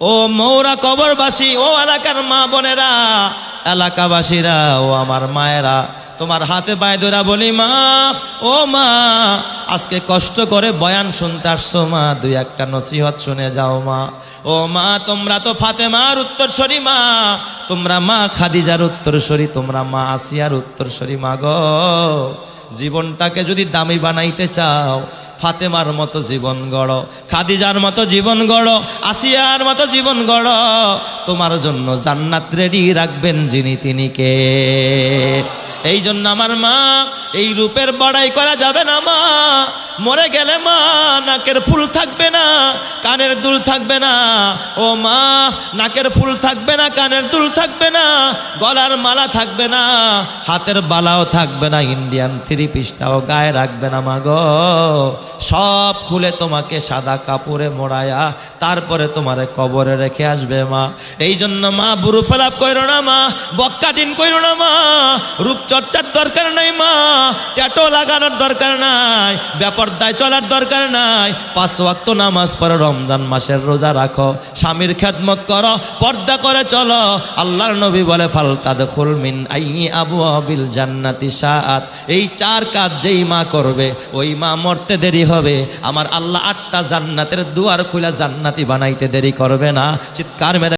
ও মৌরা কবরবাসী, ও এলাকার মা বোনেরা, এলাকাবাসীরা, ও আমার মায়েরা, তোমার হাতে পায়ে ধরা বলি মা, ও মা, আজকে কষ্ট করে বয়ান শুনতে আসছো মা, দুই একটা নসিহত শুনে যাও মা। ও মা, তোমরা তো ফাতেমার উত্তরসূরি মা, তোমরা মা খাদিজার উত্তরসূরি, তোমরা মা আসিয়ার উত্তরসূরি মা গো। জীবনটাকে যদি দামি বানাইতে চাও, ফাতেমার মতো জীবন গড়ো, খাদিজার মতো জীবন গড়ো, আসিয়ার মতো জীবন গড়ো। তোমার জন্য জান্নাত রেডি রাখবেন যিনি, তিনি কে? এই জন্য আমার মা, এই রূপের বড়াই করা যাবে না মা। মরে গেলে মা নাকের ফুল থাকবে না, কানের দুল থাকবে না। ও মা, নাকের ফুল থাকবে না, কানের দুল থাকবে না, গলার মালা থাকবে না, হাতের বালাও থাকবে না, ইন্ডিয়ান থ্রি পিসটাও গায়ে রাখবে না মা গো। সব খুলে তোমাকে সাদা কাপড়ে মোড়ায়া তারপরে তোমারে কবরে রেখে আসবে মা। এই জন্য মা, বুড়ো ফেলাপ কইরো না মা, বক্কাটিন কইরো না মা, রূপচর্চার দরকার নাই মা, ট্যাটু লাগানোর দরকার নাই, বেপরদায় চলার দরকার নাই। 5 ওয়াক্ত নামাজ পড়ো, রমজান মাসের রোজা রাখো, স্বামীর খেদমত করো, পর্দা করে চলো। আল্লাহর নবী বলে ফালতাদখুল মিন আইয়ি আবওয়াবিল জান্নাতি শাআত। এই 4 কাজ যেই মা করবে, ওই মা মরতে দেরি হবে, আমার আল্লাহ 8টা জান্নাতের দুয়ার খুলে জান্নাতি বানাইতে দেরি করবে না। চিৎকার মেরে